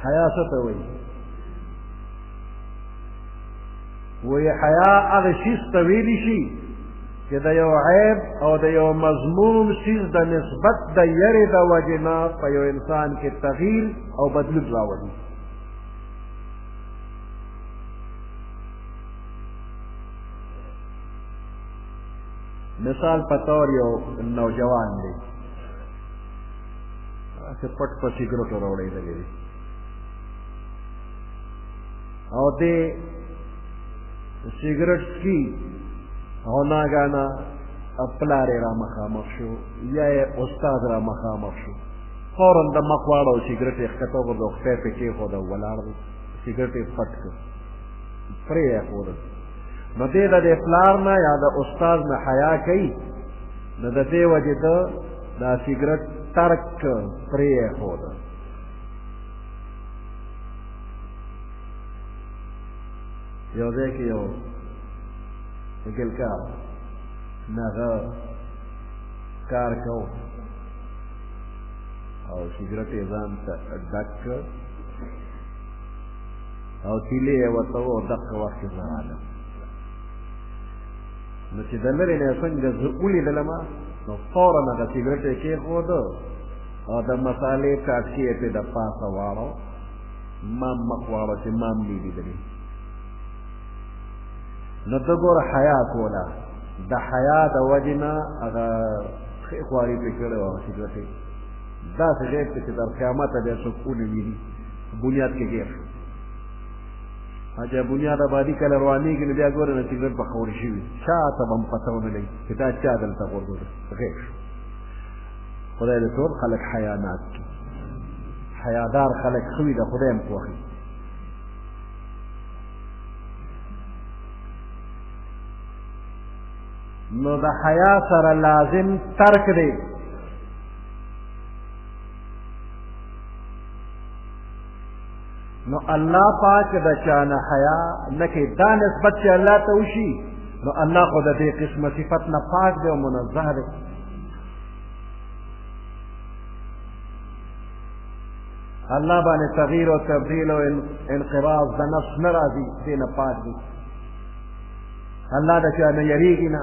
حیا څه ته وایي؟ وایي حیا هغه شیز ته ویلی شي چې د یو عیب او د یو مضموم شیز د نسبت د یرې د وجې نه په یو انسان کې تغییر او بدلون راولي. مثال په طور یو نوجوان دی چې پټ په سیګریټو راوړېدلی دی او دې سیګریټ څکي او ناګانه پلار یې را مخامخ شو یا یې استاد را مخامخ شو، فورا د مخ واړه او سیګریټ یې ښکته وغورځو، خپې پې کېښود او ولاړ دی، سیګریټ یې پټ کړ، پرې یې ایښوده. نو دې د دې پلار نه یا د استاد نه حیا کوي، نو د دې وجې ده دا سیګریټ ترک کړ، پرې یې ایښوده. یو ځای کې یو ګلکار هغه کار کو او سیګریټ یې ځان ته ډک کړ او تیلې یې ورته و دغه وخت کې زه راغلم. نو چې د لرې نه څنګه زه ولیدلم نو فورا هغه سیګریټ یې کېښوده او د مسالې کاټکي یې پرې د پاسه واړو، ما مخ واړو چې ما هم دې لیدلي. نو ته ګوره حیا کوله، د حیا د وجې نه هغه ښې خواري پرې کړې وه هغه سیګریټ یې داسې ځای ته چې تر قیامته بیا څوک ونه ویني، بنیاد کې ګیر شو. چې بنیاد آبادي کله روانېږي نو بیا ګوره نه سیګریټ به خورې شوي، چا ته به هم پته ونه لګي چې دا چا دلته غورځوله، غیر شو. خدای دې ټول خلک حیانات کړي، حیادار خلک ښه وي، د خدای هم خوښي. نو د حیا سره لازم ترک دی. نو الله پاک د چانه حیا نه کوي، دا نسبت چې الله ته وشي نو الله خو د دې قسمه صفت نه پاک دی او منزه دی. الله باندې تغییر او تبدیل او انقراض د نفس نه راځي، دې نه پاک دی. الله د چا نه یریږي نه.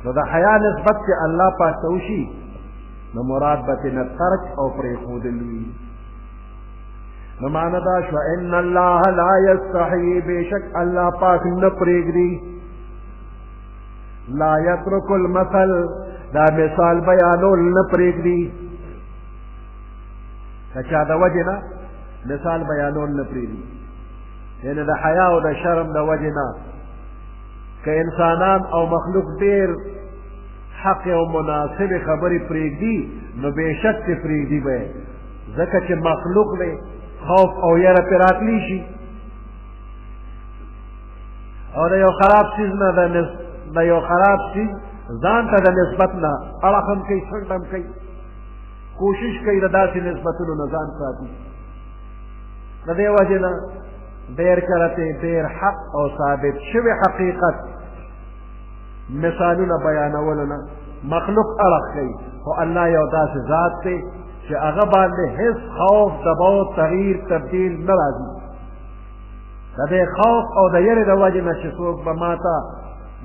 نو د حیا نسبت چې الله پاک ته وشي نو مراد به ترې نه ترک او پرېښودل وي. نو معنی دا شوه ان الله لا یستحیي، بېشک الله پاک نه پرېږدي، لا یترک المثل، دا مثال بیانول نه پرېږدي، د چا د وجې نه مثال بیانول نه پرېږدي. یعنې د حیا او د شرم د وجې نه که انسانان او مخلوق ډېر حق او مناسبې خبرې پرېږدي نو بېشک چې پرېږدي به یې، ځکه چې مخلوق دی خوف او یره پرې راتلی شي او د یو خراب څیز نه د یو خراب څیز ځان ته د نسبت نه اړخ هم کوي، څنډه هم کوي، کوشش کوي د داسې نسبتونو نه ځان ساتي. د دې وجې نه ډېر کله ډېر حق او ثابت شوی حقیقت مثالونه بیانولو نه مخلوق اړخ کوي، خو الله یو داسې ذات دی چې هغه باندې هیڅ خوف، دباو، تغییر، تبدیل نه راځي. د دې خوف او د یرې د وجې نه چې څوک به ما ته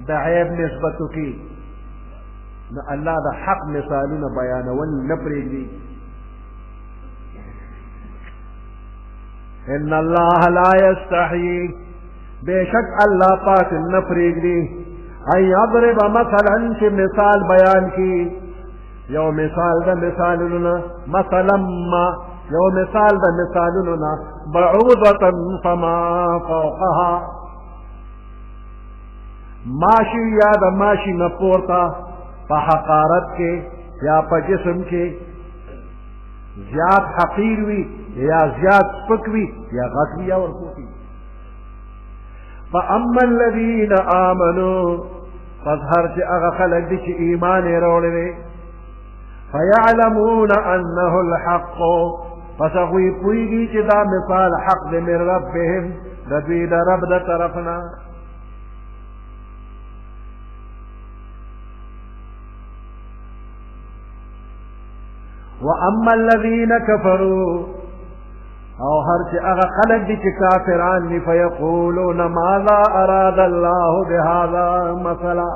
د عیب نسبت وکړي نو الله د حق مثالونه بیانول نه پرېږدي. ان الله لا یستحیي، بېشک الله پاک نه پرېږدي ان یضرب مثلا چې مثال بیان کړي، یو مثال د مثالونو نه، مثلا ما یو مثال د مثالونو نه، بعوضة فما فوقها، ماشي یا د ماشي نه پورته په حقارت کې یا په جسم کې زیات حقیر وي یا زیات سپک وي یا غټ وي یا ورکوټ وي. فاما الذین آمنوا، پس هر چې هغه خلک دي چې ایمان یې راوړی دی، فیعلمون انه الحق، پس هغوی پوهېږي چې دا مثال حق دی من ربهم، د دوی د رب د طرف نه. واما الذین کفروا، او هر چې هغه خلک دي چې کافران دي فیقولون ماذا اراد الله بهذا مثلا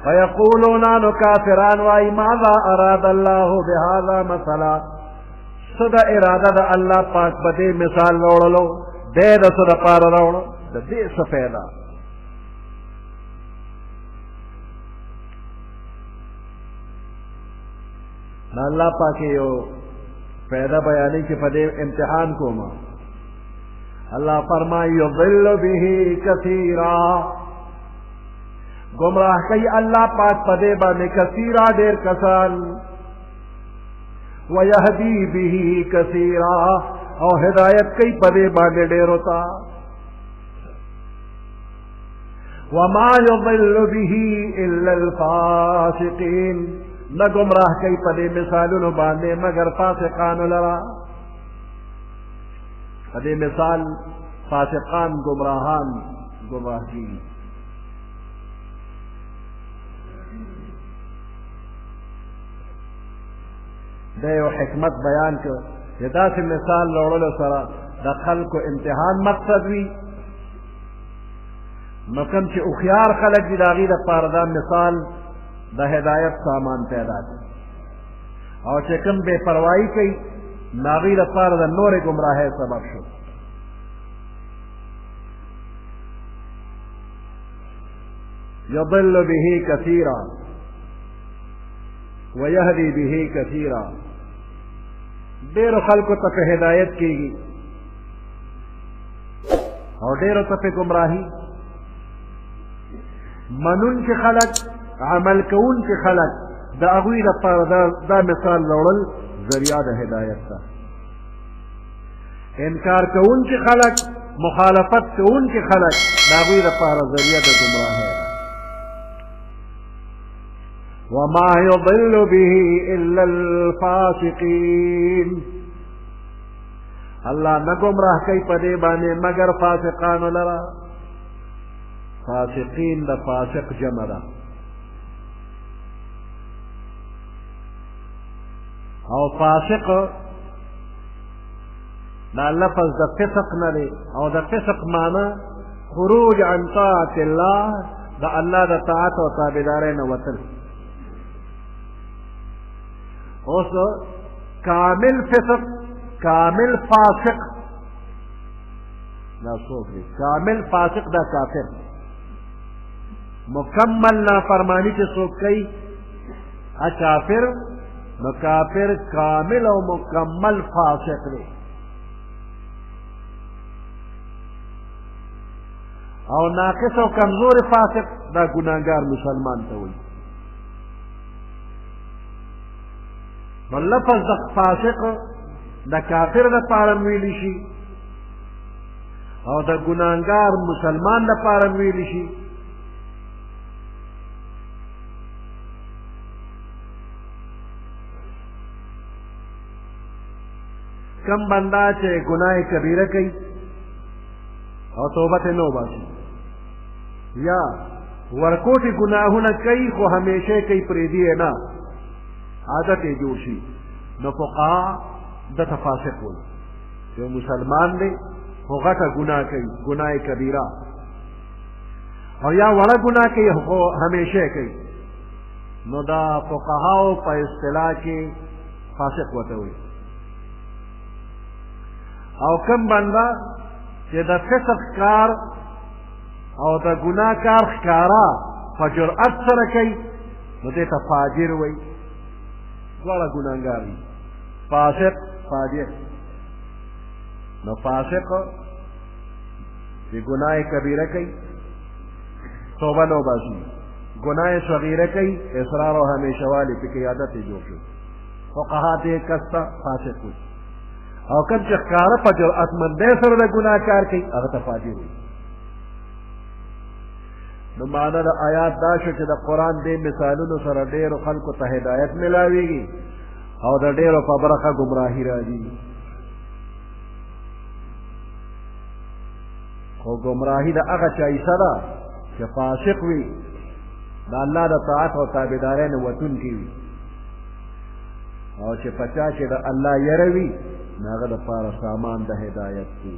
فیقولون نو کافران وای ماذا اراد الله بهذا مثلا صدا اراده د الله پاک په دې مثال وړلو دې د صدا پار راوړو د دې څه پیدا الله پاک یو پیدا بیانی چې په دې امتحان کوما الله فرمایي یضل به کثیرا گمراہ کوي الله پاک په دې باندې کثیرا ډېر کسان ويهدي به كثيرا او هدایت کوي په دې باندې ډېر ہوتا وما يضل به الا الفاسقين نه گمراه کوي په دې مثالونو باندې مگر فاسقان لرا په دې مثال فاسقان گمراهان گمراه کیږي دا یو حکمت بیان کړ چې داسې مثال لوړلو سره د خلکو امتحان مقصد وي نو کوم چې هوښیار خلک دي د هغې دپاره دا مثال د هدایت سامان پیدا کړي او چې کوم بې پروایي کوي نو هغې دپاره د نورې ګمراهۍ سبب شو يضل به كثيرا ويهدي به كثيرا ډېرو خلکو ته په هدایت کېږي او ډېرو ته په ګمراهي منونکي خلک عمل کوونکي خلک د هغوی لپاره دا مثال راوړل ذریعه د هدایت ده انکار کوونکي خلک مخالفت کوونکي خلک د هغوی لپاره ذریعه د ګمراهۍ ده وما يضل به الا الفاسقين الله نه گمراه کوي په دې باندې مگر فاسقان لرا فاسقین د فاسق جمع ده او فاسق دا لفظ د فسق نه دی او د فسق معنی خروج عن طاعت الله د الله د طاعت او تابعدارۍ نه وتل اوس کامل فسق کامل فاسق دا څوک دی کامل فاسق دا کافر مکمل نافرمانی چې څوک کوي کافر نو کافر کامل او مکمل فاسق دی او ناقص او کمزور فاسق دا ګناهګار مسلمان ته وایي نو لفظ د فاسق د کافر دپاره ویلی شي او د ګناهګار مسلمان دپاره ویلی شي کم بنده چې ګناه کبیره کوي او توبه ترې نه وباسي یا ورکوټي ګناهونه کوي خو همیشه کوي پرېږدي یې نه عادت یې جوړ شي نو فقها دته فاسق وایي یو مسلمان دی خو غټه ګناه کوي ګناه کبیره او یا وړه ګناه کوي خو همیشه کوي نو دا فقهاو په اصطلاح کې فاسق ورته وایي او کم بنده چې د فسق کار او د ګناه کار ښکاره په جرأت سره کوي نو دې ته فاجر وایي دواړه ګناهګار دي فاسق فاجر نو فاسق چې ګناه کبیره کوي توبه نه وباسي ګناه صغیره کوي اصرار او همیشه والي پکې عادت یې جوړ شو فقها دې کس ته فاسق وایي او کوم چې ښکاره په جرأتمندۍ سره د ګناه کار کوي هغه ته فاجر وایي نو معنی د آیات دا شو چې د قرآن دې مثالونو سره ډېرو خلکو ته هدایت ملاویږي او د ډېرو په برخه ګمراهي راځي خو ګمراهي د هغه چا حصه ده چې فاسق وي د الله د طاعت او تابعدارۍ نه وتونکی وي او چې په چا چې د الله یره وي هغه دپاره سامان د هدایت دی.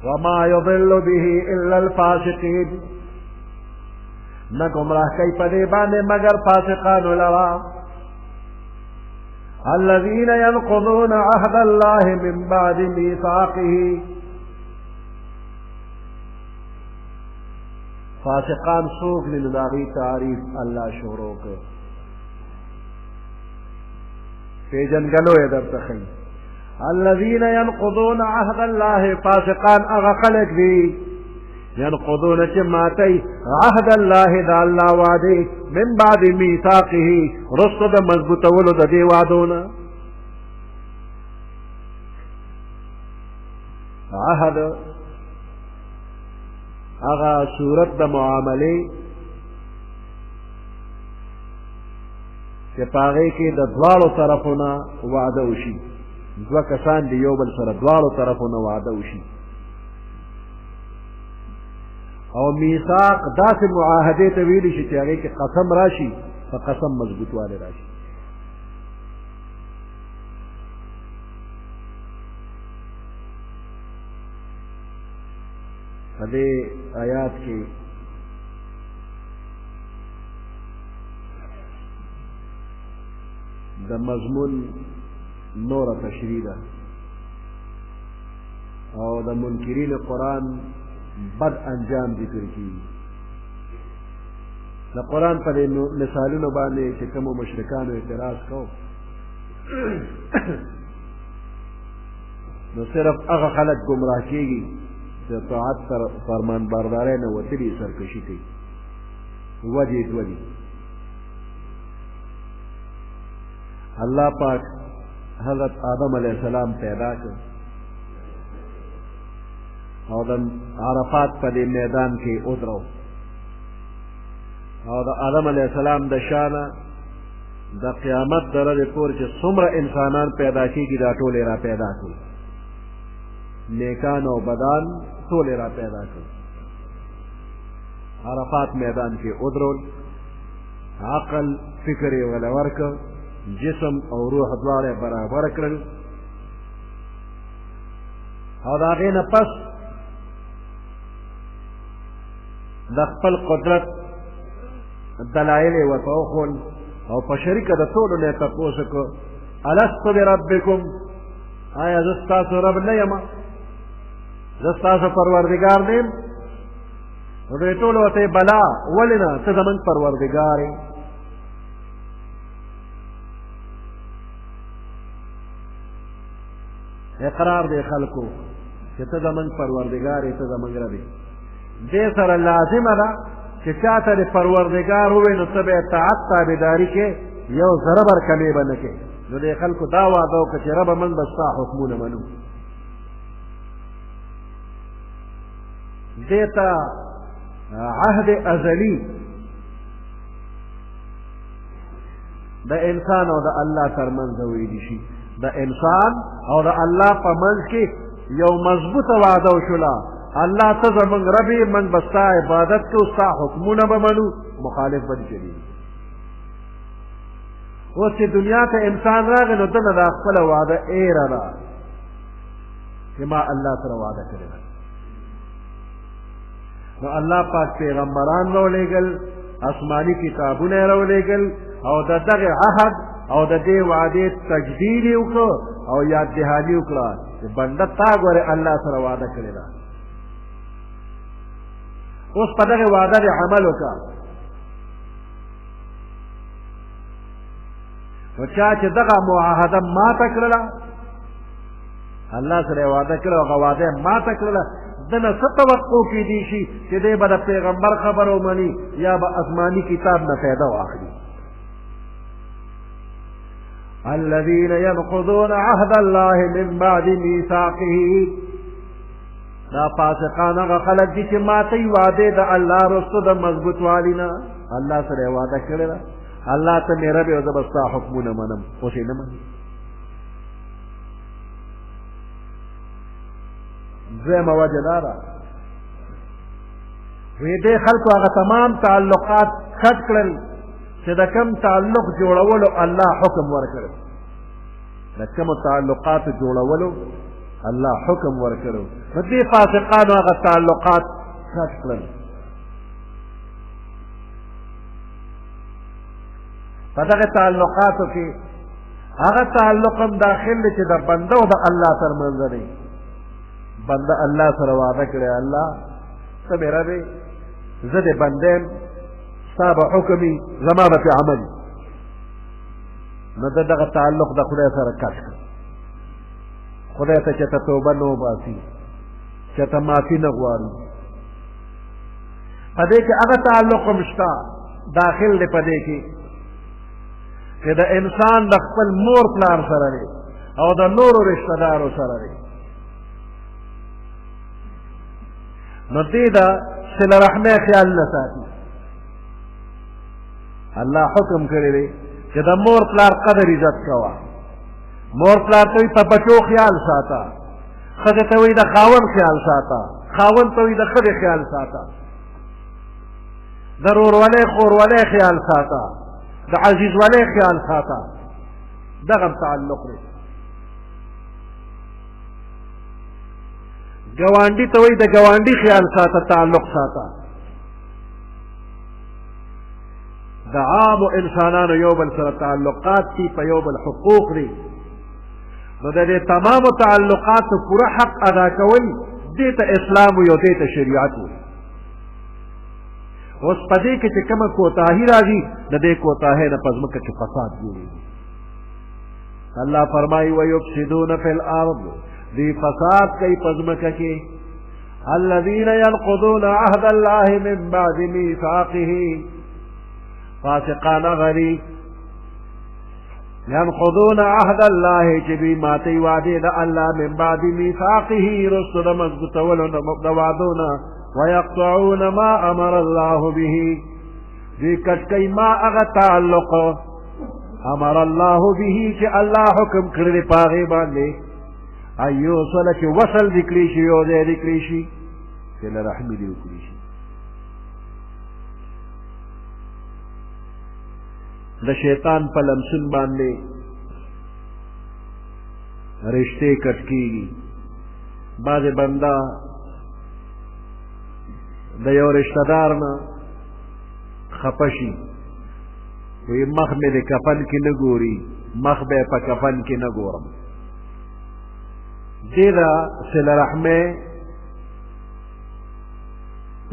وما يضل به الا الفاسقين، نه گمراه کوي په دې باندې مگر فاسقانو لرا. الذين ينقضون عهد الله من بعد ميثاقه، فاسقان څوک دي؟ نو د هغې تعریف الله شروع کړ، پیژنګلو یې درته ښیي. الذين ينقضون عهد الله، فاسقان هغه خلک دي ينقضون چې ماتي عهد الله د الله وعده من بعد ميثاقه، رسو د مضبوطولو د دې وعدونه. عهد هغه صورت د معاملې چې په هغې کې د دواړو طرفونه وعده وشي، دوه کسان دي یو بل سره دواړو طرفونه وعده وشي. او میثاق داسې معاهدې ته ویلی شي چې هغې کې قسم راشي، په قسم مضبوطوالی راشي. په دې آیات کې د مضمون نوره تشریح ده او د منکرین قرآن بد انجام ذکر کیږي. د قرآن په دې مثالونو باندې چې کومو مشرکانو اعتراض کو نو صرف هغه خلک ګمراه کېږي چې طاعت فرمان بردارۍ نه وتلي سرکشي کوي. وجې دوه دي. الله پاک حضرت آدم علیہ السلام پیدا کړ او د عرفات په دې میدان کې ودرو او د آدم علیہ السلام د شانه د قیامت د ورځې پورې چې څومره انسانان پیدا کېږي دا ټول یې را پیدا کړي، نیکان او بدان ټول یې را پیدا کړي. عرفات میدان کې ودرول، عقل فکر یې وله ورکړ، جسم او روح دواړه برابر کړل او د هغې نه پس د خپل قدرت دلایل یې ورته وښول او په شریکه د ټولو نه یې تپوس وکړو الستو بربکم، آیا زه ستاسو رب نه یم؟ زه ستاسو پروردګار نه یم؟ نو دوی ټولو ورته بلا، ولې نه؟ ته زموږ پروردګار یې. اقرار دی خلکو چې ته زموږ پروردګار یې، ته زموږ رب یې. دې سره لازمه ده چې چا ته د پروردګار ووایي نو ته به یې طاعت تابعداري کې یو ذره بر کمې به نه کوې. نو دې خلکو دا وعده وکړه چې ربه موږ به ستا حکمونه منو. دې ته عهد ازلي د انسان او د الله ترمنځ ویلی شي. د انسان او د الله په منځ کې یو مضبوطه وعده وشوله، الله ته زموږ رب یې، موږ به ستا عبادت کوو، ستا حکمونه به منو، مخالف به نه چلېږي. اوس چې دنیا ته انسان راغی نو ده نه دا خپله وعده ایره ده چې ما الله سره وعده کړې ده. نو الله پاک پیغمبران راولېږل، آسماني کتابونه یې راولېږل او د دغې عهد او د دې وعدې تجدید یې وکړو او یاد دهاني وکړه چې بنده تا ګورې الله سره وعده کړې ده. اوس په دغې وعده دې عمل وکړه. نو چا چې دغه معاهده ماته کړله، الله سره یې وعده کړه او هغه وعده یې ماته کړله، ده نه څه توقع کېدی شي چې دی به د پیغمبر خبره ومني یا به آسماني کتاب نه فایده واخلي. الذين ينقضون عهد الله من بعد ميثاقه، دا فاسقان هغه خلک دي چې ماتوي وعدې د الله رستو د مضبوط والي نه. الله سره یې وعده کړې ده، الله ته مې رب یې زه به ستا حکمونه منم، اوس یې نه مني. دویمه وجه دا ده وی دې خلکو هغه تمام تعلقات کټ کړل چې د کم تعلق جوړولو الله حکم ورکړ. د کومو تعلقاتو جوړولو الله حکم ورکړو. نو دې فاسقانو هغه تعلقات کټ کړل. په دغه تعلقاتو کې هغه تعلق هم داخل دی چې د بنده او د الله ترمنځ دی. بنده الله سره وعده کړی الله ته مې ربې زه د بنده یم ستا به حکم وي زما به پې عمل. نو د دغه تعلق د خدای سره کټ کړ. خدای ته چېته توبه نه وباسي چېته معافي نه غواړي. په دې کې هغه تعلق هم شته داخل دی په دې کې چې د انسان د خپل مور پلار سره دی او د نورو رشته دارو سره دی. نو دې د صله رحمۍ خیال نه ساتي. الله حکم کړی دی چې د مور پلار قدر عزت کوه. مور پلار ته وایي په بچو خیال ساته، ښځې ته وایي د خاوند خیال ساته، خاوند ته وایي د ښځې خیال ساته، د ورورولۍ خورولۍ خیال ساته، د عزیزولۍ خیال ساته. دغه تعلق دی. ګاونډي ته وایي د ګاونډي خیال ساته، تعلق ساته. د عامو انسانانو یو بل سره تعلقات دي، په یو بل حقوق دي. نو د دې تمامو تعلقاتو پوره حق ادا کول دې ته اسلام وي او دې ته شریعت وي. اوس په دې کې چې کومه کوتاهي راځي د دې کوتاهۍ نه په ځمکه کې فساد جوړېږي. الله فرمایي ویفسدون فی الارض، دوی فساد کوي په ځمکه کې. الذین ینقضون عهد الله من بعد میثاقه، فاسقان غری ینقضون عهد الله چې دوی ماتوي وعدې د الله من بعد میثاقه رستو د مضبوطولو د وعدو نه. ويقطعون ما امر الله به، دوی کټ کوي ما هغه تعلق امر الله به چې الله حکم کړی دی په هغې باندې ان یوصل چې وصل دې کړي شي یو ځای دې کړي شي صله رحمي دې وکړي شي. د شیطان په لمسون باندې رشتې کټ کېږي. بعضې بنده د یو رشته دار نه خفه شي، وایي مخ مې د کفن کې نه ګوري، مخ به یې په کفن کې نه ګورم. دې د صله رحمۍ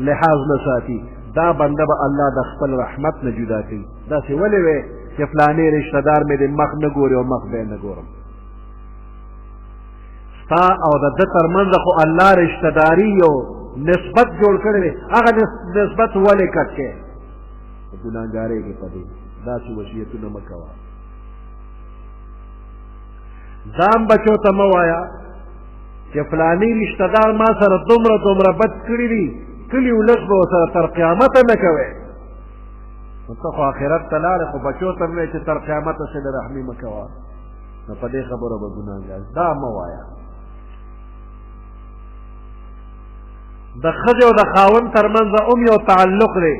لحاظ نه ساتي. دا بنده به الله د خپل رحمت نه جدا کوي. داسې ولې وی چې فلانې رشته دار مې د مخ نه ګوري او مخ به یې نه ګورم. ستا او د ده ترمنځ خو الله رشته داري یو نسبت جوړ کړی دی، هغه نسبت ولې کټ کې ګناهګارۍ کې په دې داسې وصیتونه مه کوه. ځان بچو ته مه وایه چې فلاني رشته دار ما سره دومره دومره بد کړي دي، کلي ولس به ورسره تر قیامته نه کوې. نو ته خو آخرت ته لاړې، خو بچو ته مې چې تر قیامته صله رحمي مه کوه. نو په دې خبره به ګناهګار. دا مه وایه. د ښځې او د خاوند ترمنځ هم یو تعلق دی،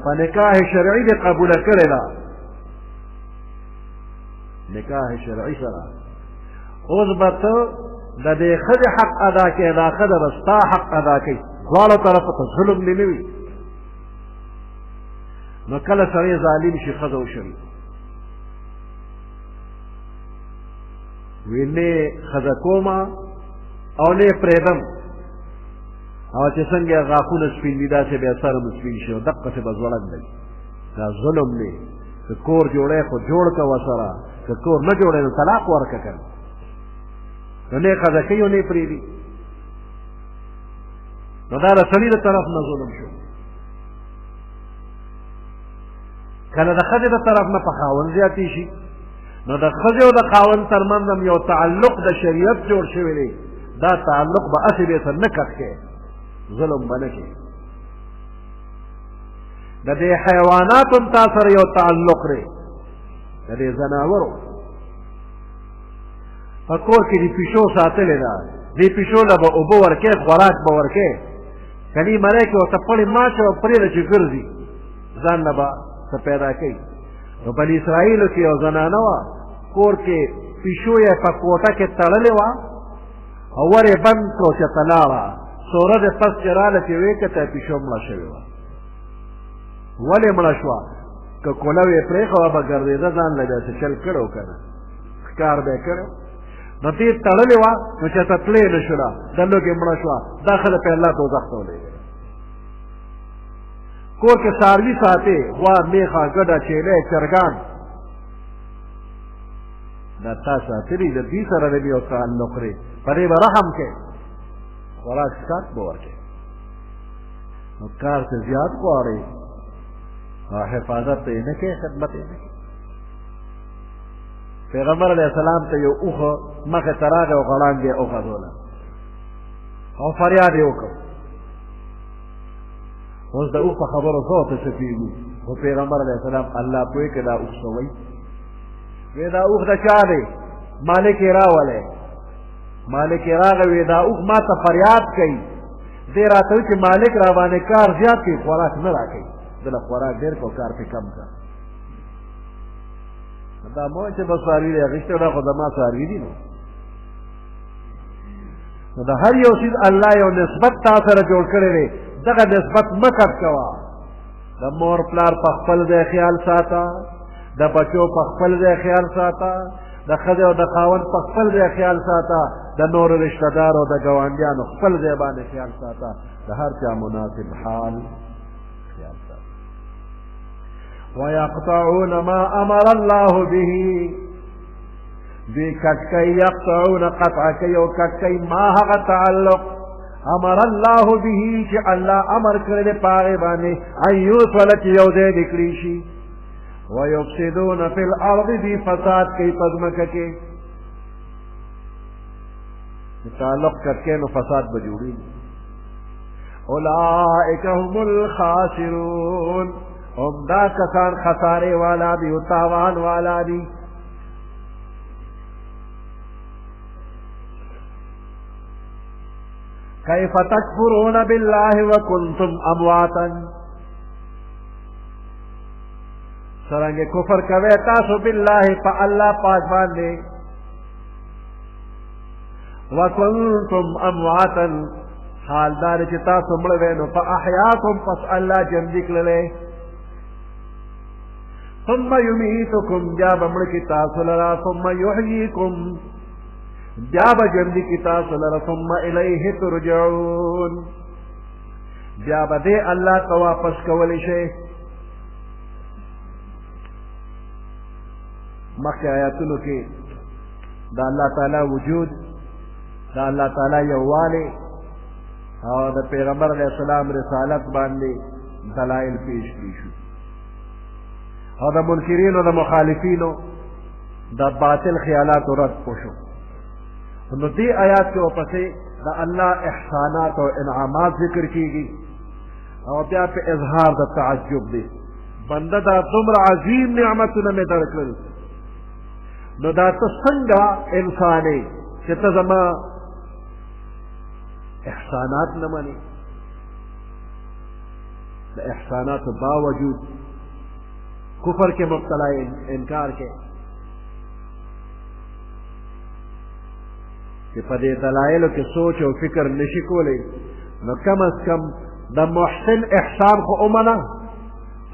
په نکاح شرعي دې قبوله کړې ده. نکاح شرعي سره اوس به ته د دې ښځې حق ادا کوې، دا ښځه به ستا حق ادا کوي. دواړو طرفو ته ظلم دې نه وي. نو کله سړی ظالم شي ښځه وشړي، وي نه یې ښځه کومه او نه یې پرېږدم، او چې څنګه یې غاښونه سپین دي داسې بیا سر هم سپین شي او دقسې به ځوړند دی. دا ظلم دی. که کور جوړی خو جوړ که ورسره، که کور نه جوړی نو طلاق ورکړه که نه. نو نه یې ښځه کوي او نه یې پرېږدي. نو دا د سړي د طرف نه ظلم شو. کله د ښځې د طرف نه په خاوند زیاتې شي، نو د ښځې او د خاوند ترمنځ هم یو تعلق د شریعت جوړ شوی دی. دا تعلق به هسې بې سر نه کټ کې، ظلم به نه کې. د دې حیواناتو هم تا سره یو تعلق دی، د دې ځناورو. په کور کې دې پیشو ساتلې ده، دې پیشو له به اوبه ورکې، خوراک به ورکې، کني مړی کې ورته پړې ماچه او پرېږده چې ګرځي، ځان له به څه پیدا کوي. نو بني اسرائیلو کې یو زنانه وه، کور کې پیشو یې په کوټه کې تړلې وه او ور یې بند کړو چې ته لاړه سوره د پس چې راله چې ویې کته پیشو مړه شوې وه ولې مړه شوه که کولو یې پرېښوه به ګرځېده ځان له داسې چل کړی و که نه ښکار به یې کړی نو دې تړلې وه نو چې ته تلې نه شوله د لوږې مړه شوه دا ښځه په الله دوزخ ته ولېږله کور کې څاروي ساتې غوا میخه ګډه چیلی چرګان دا تا ساتلي د دوی سره د یو تعلق دی په دې به رحم کې خوراک څښاک به ورکړې نو کار ته زیات غواړې حفاظت ته یې نه کوې خدمت یې نه کوې پیغمبر علیه السلام ته یو اوښه مخې ته راغی او غړانګ یې وغځوله او فریاد یې وکړ اوس د اوښ په خبرو څه ورته څپېږو خو پیغمبر علیه السلام الله پوهې که دا اوښ څه وایي وی دا اوښ د چا دی مالک یې راولی مالک یې راغی وی دا اوښ ما ته فریاد کوي دی راته وایي چې مالک را باندې کار زیات کوي خوراک نه را کوي ده له خوراک ډېر کو کار پې کم کړه دا مو چې به څاروي دی اخېستی دا خو زما څاروي دي نو د هر یو څیز الله یو نسبت تا سره جوړ کړی دی دغه نسبت مه کټ کوه د مور پلار په خپل ځای خیال ساته د بچو په خپل ځای خیال ساته د ښځې او د خاوند په خپل ځای خیال ساته د نورو رشته دارو د ګاونډیانو خپل ځای باندې خیال ساته د هر چا مناسب حال خیال ساته ويقطعون ما امر الله به دوی کټ کوي یقطعون قطع کوي او کټ کوي ما هغه تعلق امر الله به چې الله امر کړی دی په هغې باندې ان یوصله چې یو ځای دې کړي شي ويفسدون في الارض دی فساد کوي په ځمکه کې تعلق کټ کوي نو فساد به جوړېږي اولئک هم الخاسرون هم دا کسان خسارې والا دي او تاوان والا دي کیف تکفرون بالله وکنتم امواتا سرنگے کفر کوي تاسو بالله په الله پاک باندې وکنتم امواتا حال دار چې تاسو مړ وئ نو فاحیاکم پس الله ژوندي کړلې ثم یمیتکم بیا به مړ کړي تاسو لره ثم یحییکم بیا به ژوندي کړي تاسو لره ثم الیه ترجعون بیا به دې الله ته واپس کولی شئ مخکې آیاتونو کې د الله تعالی وجود د الله تعالی یووالی او د پیغمبر علیه السلام رسالت باندې دلایل پیش کړي شو او د منکرینو د مخالفینو د باطل خیالاتو رد شو نو دې آیات کې ورپسې د الله احسانات او انعامات ذکر کېږي او بیا په اظهار د تعجب دی بنده دا دومره عظیم نعمتونه مې درکړل نو دا ته څنګه انسان یې چې ته زما احسانات نه منې د احساناتو باوجود کفر کې مبتلا انکار کې چې په دې دلایلو کې سوچ او فکر نشي کولی نو کم از کم د محسن احسان خو ومنه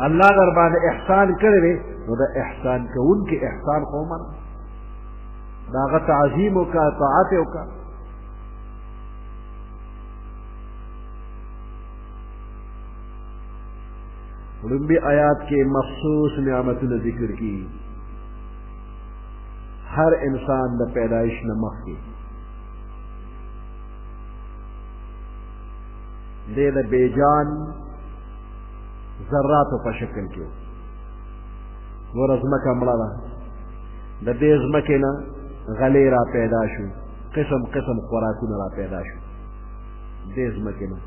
الله در باندې احسان کړی دی نو د احسان کوونکي احسان خو ومنه د هغه تعظیم وکړه طاعت یې وکړه لومبي آیات کې مخصوص نعمتونه ذکر کی هر انسان د پیدایش نه مخکې دې د بیجان ذراتو په شکل کې ور ځمکه مړه ده د دې ځمکې نه غلې را پیدا شو قسم قسم خوراکونه را پیدا شو دې ځمکې نه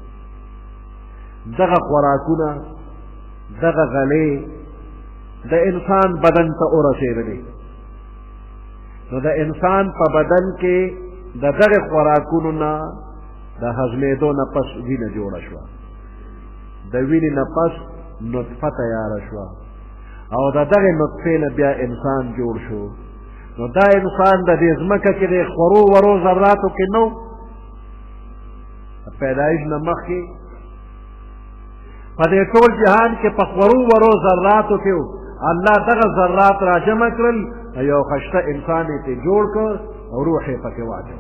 دغه خوراکونه دغه غلې د انسان بدن ته ورسېدلې نو د انسان په بدن کې د دغه خوراکونو نه د هضمېدو نه پس وینه جوړه شوه د وینې نه پس نطفه تیاره شوه او د دغې نطفې نه بیا انسان جوړ شو نو دا انسان د دې ځمکه کې د خورو ورو ذراتو کې نو پیدایش نه مخکې په دې ټول جهان کې په خورو ورو ذراتو کې الله دغه ذرات را جمع کړل یو خشته انسان یې ترې جوړ کړ او روح یې پکې واچو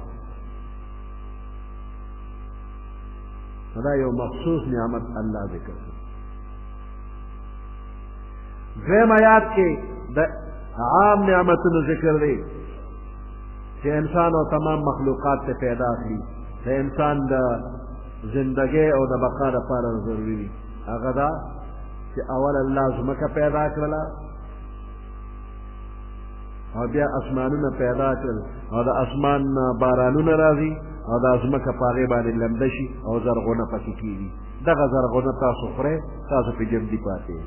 دا یو مخصوص نعمت الله ذکر کړ دویم آیات کې د عام نعمتونو ذکر دی چې انسان او تمام مخلوقات ته پیدا کړي د انسان د زندګۍ او د بقا لپاره ضروري دي هغه دا چې اول الله ځمکه پیدا کړله او بیا اسمانونه پیدا کړل او د اسمان بارانونه راځي او د ځمکه په هغې باندې لمده شي او زرغونه پکې کېږي دغه زرغونه تاسو خورئ تاسو پې جمدي پاتې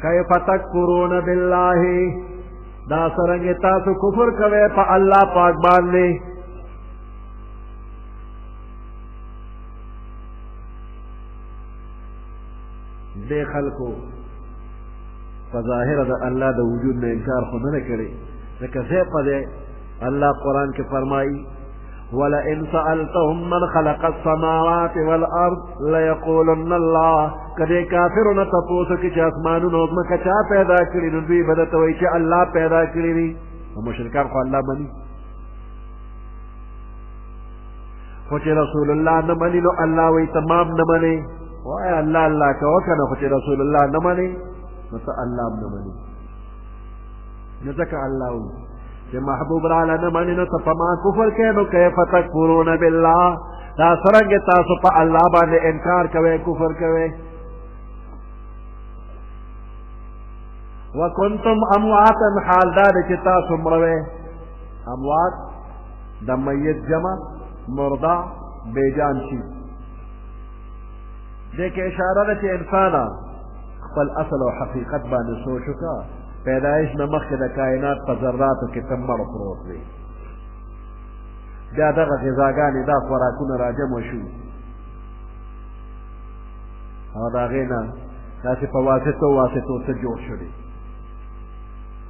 کیف تکفرون بالله دا څرنګې تاسو کفر کوئ په الله پاک باندې دې خلکو په ظاهره د الله د وجود نه انکار خو نه کړی ځکه ځای په دی الله قرآن کې فرمایي ولئن سألتهم من خلق السماوات والأرض ليقولن الله کدی کافرو نه تپوس کې چې اسمانونه او ځمکه چا پیدا کړي نو دوی به درته وایي چې الله پیدا کړي دي نو مشرکان خو الله مني خو چې رسول الله نه مني نو الله وایي تمام نه مني وایه الله الله کوه که نه خو چې رسول الله نه مني نو ته الله هم نه مني نو ځکه الله وایي چې محبوب راله نه مني نو ته په ما کفر کوې نو کیف تکفرون بالله دا څرنګې تاسو په الله باندې انکار کوئ کفر کوئ وکنتم امواتا حال دا دی چې تاسو مړوئ اموات د میت جمع مرده بیجان شي دې کې اشاره ده چې انسانه خپل اصل او حقیقت باندې سوچ وکړه پیدایش نه مخکې د کائنات په ذراتو کې ته مړ پروت وي بیا دغه غذاګانې دا خوراکونه راجمع شو او د هغې نه داسې په واسطو څه جوړ شولې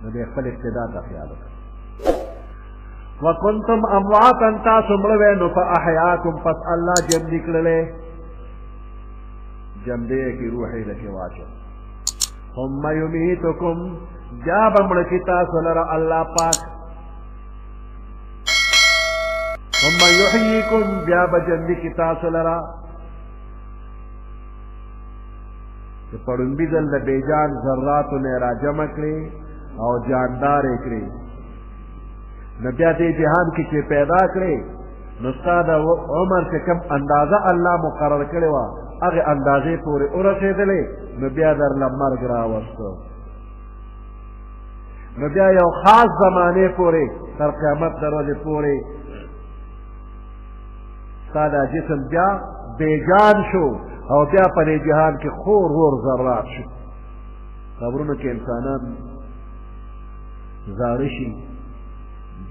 نو دې خپل ابتدا ته خیال وکړه وکنتم امواتا تاسو مړه وئ نو فاحیاکم پس الله ژوندي کړلې ژوندی یې کړي روح یې دکې واچو ثم یمیتکم بیا به مړه کړي تاسو لره الله پاک ثم یحییکم بیا به ژوندي کړي تاسو لره چې په ړومبي ځل د بېجان ذراتو نه را جمع کړي او جاندار یې کړي نو بیا دې جهان کې چې پیدا کړې نو ستا د عمر چې کوم اندازه الله مقرر کړې وه هغې اندازې پورې ورسېدلې نو بیا درله مرګ راوسته نو بیا یو خاص زمانې پورې تر قیامت د ورځې پورې ستا دا جسم بیا بېجان شو او بیا په دې جهان کې خور ور ذرات شو قبرونو کې انسانان زاړه شي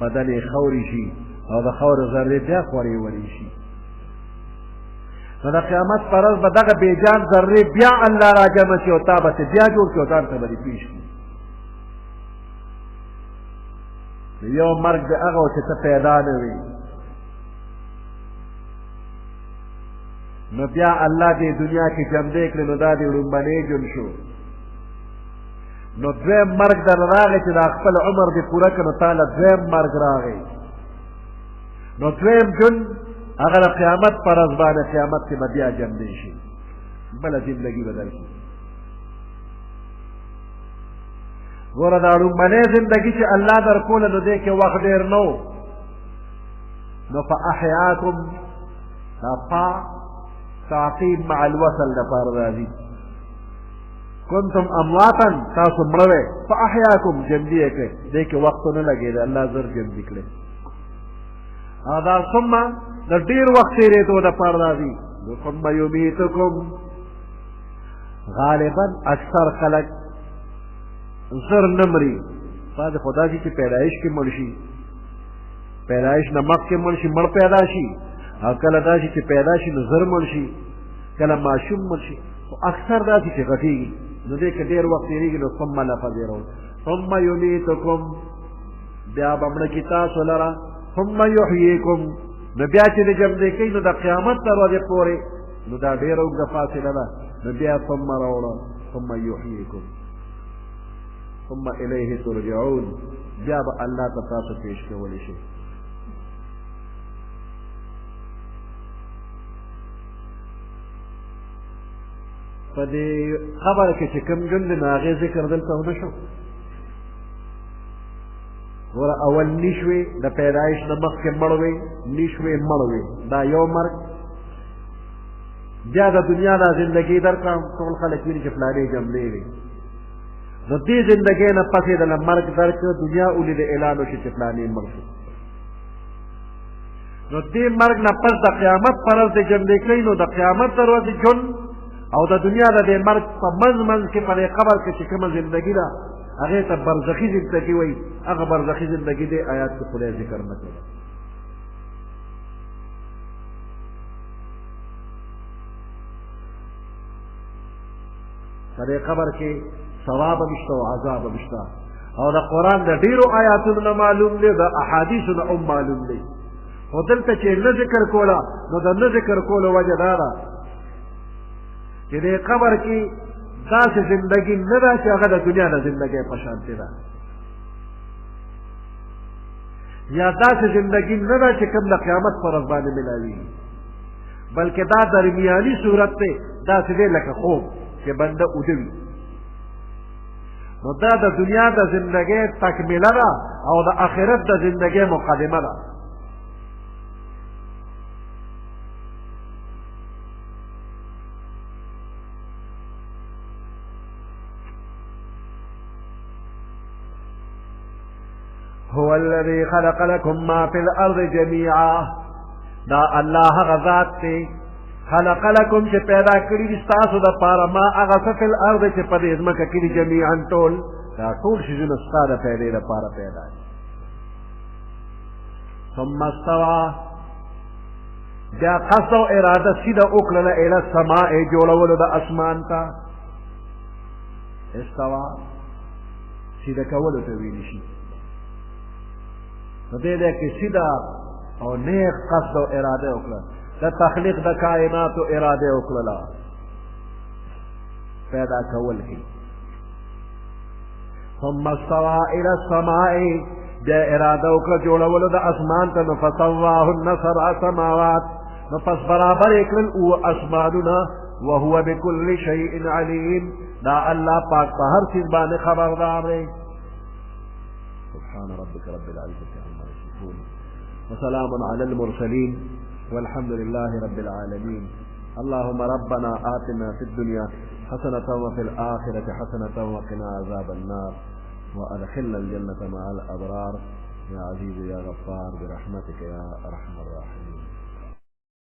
بدن یې خوري شي او د خاورو ذرې بیا خورې وړې شي نو د قیامت په ورځ به دغه بېجان ذرې بیا الله را جمع شي او تا به بیا جوړ کړي او ځان ته به دې پېښ کړي یو مرګ د هغه و چې ته پیدا نه وي نو بیا الله دې دنیا کې جمدی کړي نو دا دې ړومبنی ژوند شو نو دویم مرګ در راغی چې دا خپل عمر دې پوره کړه نو تا له دویم مرګ راغی نو دویم ژوند هغه د قیامت په ورځ باندې قیامت کې به بیا جمدی شي بله زندګي به درکړي ګوره دا ړومبنۍ زندګي چې الله درکوله نو دې کې وخت ډېر نه و نو فاحیاکم دا فا تعقیب مع الوصل لپاره راځي کنتم امواتا تاسو مړه وئ فاحیاکم ژوندي یې کړئ دې کې وخت نه لګېده الله زر ژوندي کړئ او دا ثم د ډېر وخت تېرېدو دپاره راځي ثم یمیتکم غالبا اکثر خلک زر نه مري بعضې خو داسې چې پیدایش کې مړ شي پیدایش نه مخکې مړ شي مړ پیدا شي او کله داسې چې پیدا شي نو زر مړ شي کله ماشوم مړ شي خو اکثر داسې چې غټېږي نو دې که ډېر وخت تېرېږي نو ثم لفظ یې راوړي ثم يميتكم بیا بمړه کی تاسو لره ثم يحييكم نو بیا چې د جمع کوي نو د قیامت تر ورځې پورې نو دا ډېره اوږده فاصله ده نو بیا ثم راوړه ثم يحييكم ثم الیه ترجعون بیا به الله ته تاسو پیش کولی شي په دې خبره کې چې کوم ژوند دی نو هغې ذکر دلته ونه شو ګوره اول نیشوې د پیدایش نه مخکې مړ وې نیشوې مړ وې دا یو مرګ بیا د دنیا دا زندګي درکړم ټول خلک ویني چې فلانې جملې وې نو دې زندګۍ نه پسې دله مرګ درکړه دنیا ولید اعلان وشي چې فلانې مړ شو نو دې مرګ نه پس د قیامت پر ورځ د جملې کوي نو د قیامت تر ورځې ژوند او د دنیا د دې مرګ په منځ کې په دې قبر کې چې کومه زندګي ده هغې ته برزخي زندګي وایي هغه برزخي زندګي دې آیات کې خدای ذکر نه کوي په دې قبر کې ثواب هم شته او عذاب هم شته او د قرآن د ډېرو آیاتونو نه معلوم دی د احادیثو نه هم معلوم دی خو دلته چې نه ذکر کوله نو د نه ذکر کولو وجه دا ده چې دې قبر کې داسې زندګي نه ده چې هغه د دنیا د زندګۍ په شانتې ده یا داسې زندګي نه ده چې کوم د قیامت په ورځ باندې ملاویږي بلکې دا درمیاني صورت دی داسې دی لکه خوب چې بنده اوده وي نو دا د دنیا د زندګۍ تکمیله ده او د آخرت د زندګۍ مقدمه ده هو الذي خلق لكم ما في الارض جميعا دا الله غذات ته خلق لكم چې پیدا کړی دي تاسو د پاره ما هغه څه په الارض چې په دې ځمکه کې دي جميعا ټول دا ټول شیونه ستاسو پیدا لپاره پیدا دي ثم استوى بیا قصد او اراده سیده وکړله اله السماء جوړولو د اسمان ته استوى سیده کولو ته ویل شي نو دې کې سیده او نیک قصد او اراده وکړه د تخلیق د کائناتو اراده وکړله پیدا کول هي ثم استوى الى السماء بیا اراده وکړه جوړولو د اسمان ته نو فسواهن سبع سماوات نو پس برابر یې کړل او اسمانونه وهو بكل شيء عليم دا الله پاک په هر چیز باندې خبردار دی سبحان ربك رب العزة عما يصفون وسلام على المرسلين والحمد لله رب العالمين اللهم ربنا آتنا في الدنيا حسنة وفي الآخرة حسنة وقنا عذاب النار وأدخلنا الجنة مع الأبرار يا عزيز يا غفار برحمتك يا أرحم الراحمين